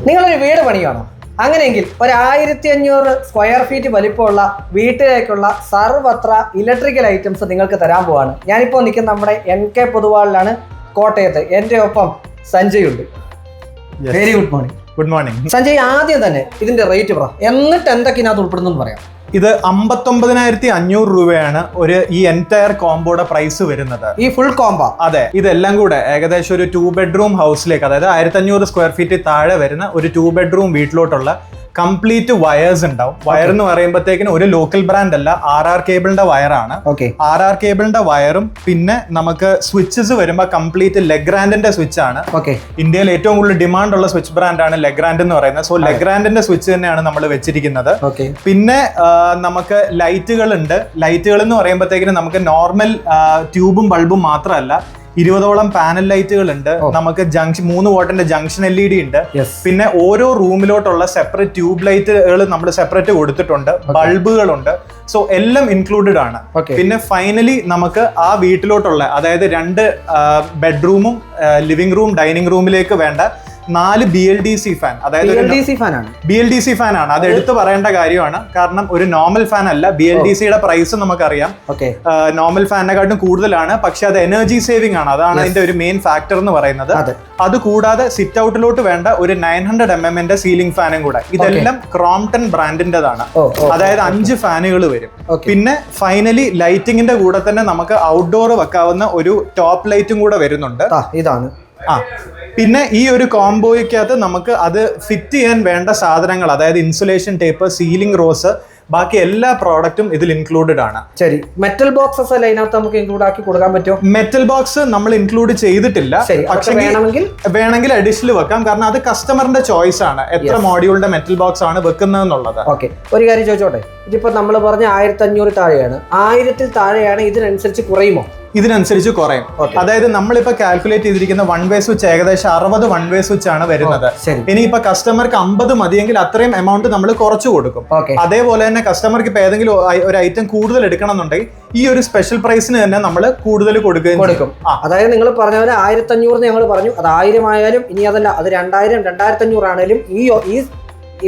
നിങ്ങളൊരു വീട് പണിയാണോ? അങ്ങനെയെങ്കിൽ ഒരു 1500 സ്ക്വയർ ഫീറ്റ് വലിപ്പമുള്ള വീട്ടിലേക്കുള്ള സർവത്ര ഇലക്ട്രിക്കൽ ഐറ്റംസ് നിങ്ങൾക്ക് തരാൻ പോവാണ്. ഞാനിപ്പോൾ നിൽക്കുന്ന നമ്മുടെ NK പൊതുവാളിലാണ്, കോട്ടയത്ത്. എൻ്റെ ഒപ്പം സഞ്ജയ് ഉണ്ട്. Very good morning. Good morning Sanjay, ആദ്യം തന്നെ ഇതിന്റെ റേറ്റ് പറ, എന്നിട്ട് എന്തൊക്കെ ഇതിനകത്ത് ഉൾപ്പെടുന്നു പറയാം. ഇത് 59,500 രൂപയാണ് ഈ എൻറ്റയർ കോംബോയുടെ പ്രൈസ് വരുന്നത്. ഈ ഫുൾ കോംബോ? അതെ, ഇതെല്ലാം കൂടെ ഏകദേശം ഒരു 2 ബെഡ്റൂം ഹൗസിലേക്ക്, അതായത് 1500 സ്ക്വയർ ഫീറ്റ് താഴെ വരുന്ന ഒരു 2 ബെഡ്റൂം വീട്ടിലോട്ടുള്ള കംപ്ലീറ്റ് വയേഴ്സ് ഉണ്ടാവും. വയർ എന്ന് പറയുമ്പോഴത്തേക്കിന് ഒരു ലോക്കൽ ബ്രാൻഡ് അല്ല, RR കേബിളിന്റെ വയറാണ്. RR കേബിളിന്റെ വയറും പിന്നെ നമുക്ക് സ്വിച്ചസ് വരുമ്പോൾ കംപ്ലീറ്റ് ലെഗ്രാൻഡിന്റെ സ്വിച്ച് ആണ്. ഇന്ത്യയിൽ ഏറ്റവും കൂടുതൽ ഡിമാൻഡ് ഉള്ള സ്വിച്ച് ബ്രാൻഡാണ് ലെഗ്രാൻഡ് എന്ന് പറയുന്നത്. സോ ലെഗ്രാൻഡിന്റെ സ്വിച്ച് തന്നെയാണ് നമ്മൾ വെച്ചിരിക്കുന്നത്. പിന്നെ നമുക്ക് ലൈറ്റുകൾ ഉണ്ട്. ലൈറ്റുകൾ എന്ന് പറയുമ്പോഴത്തേക്കിന് നമുക്ക് നോർമൽ ട്യൂബും ബൾബും മാത്രമല്ല, 20ഓളം പാനൽ ലൈറ്റുകൾ ഉണ്ട്. നമുക്ക് 3 വാട്ടിന്റെ ജംഗ്ഷൻ LED ഉണ്ട്. പിന്നെ ഓരോ റൂമിലോട്ടുള്ള സെപ്പറേറ്റ് ട്യൂബ് ലൈറ്റുകൾ നമ്മൾ സെപ്പറേറ്റ് കൊടുത്തിട്ടുണ്ട്. ബൾബുകളുണ്ട്. സോ എല്ലാം ഇൻക്ലൂഡഡ് ആണ്. പിന്നെ ഫൈനലി നമുക്ക് ആ വീട്ടിലോട്ടുള്ള, അതായത് 2 ബെഡ്റൂമും ലിവിംഗ് റൂം ഡൈനിങ് റൂമിലേക്ക് വേണ്ട 4 BLDC ഫാൻ, അതായത് BLDC ഫാൻ ആണ്. അത് എടുത്തു പറയേണ്ട കാര്യമാണ്. കാരണം ഒരു നോർമൽ ഫാൻ അല്ല. BLDCയുടെ പ്രൈസ് നമുക്കറിയാം, നോർമൽ ഫാനിനെക്കാട്ടും കൂടുതലാണ്. പക്ഷെ അത് എനർജി സേവിംഗ് ആണ്. അതാണ് അതിന്റെ ഒരു മെയിൻ ഫാക്ടർ എന്ന് പറയുന്നത്. അത് കൂടാതെ സിറ്റ് ഔട്ടിലോട്ട് വേണ്ട ഒരു 900 mm സീലിംഗ് ഫാനും കൂടെ. ഇതെല്ലാം ക്രോംപ്ടൺ ബ്രാൻഡിന്റെതാണ്. അതായത് 5 ഫാനുകൾ വരും. പിന്നെ ഫൈനലി ലൈറ്റിംഗിന്റെ കൂടെ തന്നെ നമുക്ക് ഔട്ട്ഡോർ വെക്കാവുന്ന ഒരു ടോപ്പ് ലൈറ്റും കൂടെ വരുന്നുണ്ട്. ഇതാണ്. പിന്നെ ഈ ഒരു കോംബോയ്ക്കകത്ത് നമുക്ക് അത് ഫിറ്റ് ചെയ്യാൻ വേണ്ട സാധനങ്ങൾ, അതായത് ഇൻസുലേഷൻ ടേപ്പ്, സീലിംഗ് റോസ്, ബാക്കി എല്ലാ പ്രോഡക്റ്റും ഇതിൽ ഇൻക്ലൂഡഡ് ആണ്. ശരി, മെറ്റൽ ബോക്സസ് അല്ല ഇതിനകത്ത് നമുക്ക് ഇൻക്ലൂഡ് ആക്കി കൊടുക്കാൻ പറ്റുമോ? മെറ്റൽ ബോക്സ് നമ്മൾ ഇൻക്ലൂഡ് ചെയ്തിട്ടില്ല. പക്ഷേ വേണമെങ്കിൽ അഡീഷണൽ വെക്കാം. കാരണം അത് കസ്റ്റമറിന്റെ ചോയ്സ് ആണ്, എത്ര മോഡ്യൂളിന്റെ മെറ്റൽ ബോക്സ് ആണ് വെക്കുന്നതെന്നുള്ളത്. ഓക്കെ, ഒരു കാര്യം ചോദിച്ചോട്ടെ. ഇതിപ്പോ നമ്മൾ പറഞ്ഞ 1500 താഴെയാണ്. 1000 താഴെയാണ്, ഇതിനനുസരിച്ച് കുറയുമോ? ഇതിനനുസരിച്ച് കുറയും. അതായത് നമ്മളിപ്പോ കാൽക്കുലേറ്റ് ചെയ്തിരിക്കുന്ന 1 വേ സ്വിച്ച് ഏകദേശം 60 1 വേ സ്വിച്ച് ആണ് വരുന്നത്. ഇനിയിപ്പോ കസ്റ്റമർക്ക് 50 മതിയെങ്കിൽ അത്രയും എമൗണ്ട് നമ്മൾ കുറച്ചു കൊടുക്കും. അതേപോലെ തന്നെ കസ്റ്റമർക്ക് ഇപ്പൊ ഏതെങ്കിലും ഒരു ഐറ്റം കൂടുതൽ എടുക്കണം എന്നുണ്ടെങ്കിൽ ഈ ഒരു സ്പെഷ്യൽ പ്രൈസിന് തന്നെ നമ്മൾ കൂടുതൽ കൊടുക്കും. അതായത് നിങ്ങൾ പറഞ്ഞ പോലെ 1500 ഞങ്ങൾ പറഞ്ഞു, അത് 1000 ആയാലും, ഇനി അതല്ല അത് 2000 2500 ആണെങ്കിലും ഈ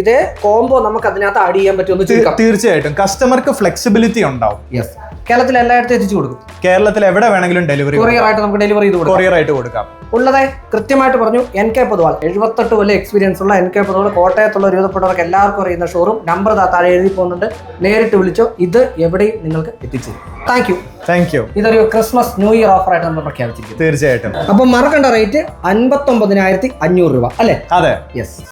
ഇതേ കോംബോ നമുക്ക് അതിനകത്ത് ആഡ് ചെയ്യാൻ പറ്റുമെന്ന് തീർച്ചയായിട്ടും. കസ്റ്റമർക്ക് ഫ്ലെക്സിബിലിറ്റി ഉണ്ടാവും. കേരളത്തിൽ എല്ലായിടത്തും എത്തിച്ചു കൊടുക്കും. കേരളത്തിൽ എവിടെ വേണമെങ്കിലും കൊറിയർ ആയിട്ട് നമുക്ക് ഡെലിവറി ആയിട്ട് കൊടുക്കാം. ഉള്ളതേ കൃത്യമായിട്ട് പറഞ്ഞു. NK പൊതുവാൾ, 78 കൊല്ലം എക്സ്പീരിയൻസ് ഉള്ള NK പൊതുവാൾ, കോട്ടയത്തുള്ള ഒരുവിധപ്പെട്ടവർക്ക് എല്ലാവർക്കും അറിയുന്ന ഷോറൂം. നമ്പർ താഴെ എഴുതി പോകുന്നുണ്ട്, നേരിട്ട് വിളിച്ചോ. ഇത് എവിടെയും നിങ്ങൾക്ക് എത്തിച്ചു. Thank you. ഇതൊരു ക്രിസ്മസ് ന്യൂ ഇയർ ഓഫർ ആയിട്ട് നമ്മൾ പ്രഖ്യാപിച്ചിരിക്കുന്നു. തീർച്ചയായിട്ടും. അപ്പൊ മറക്കേണ്ട റേറ്റ് 59,500 രൂപ അല്ലേ? അതെ. യെസ്.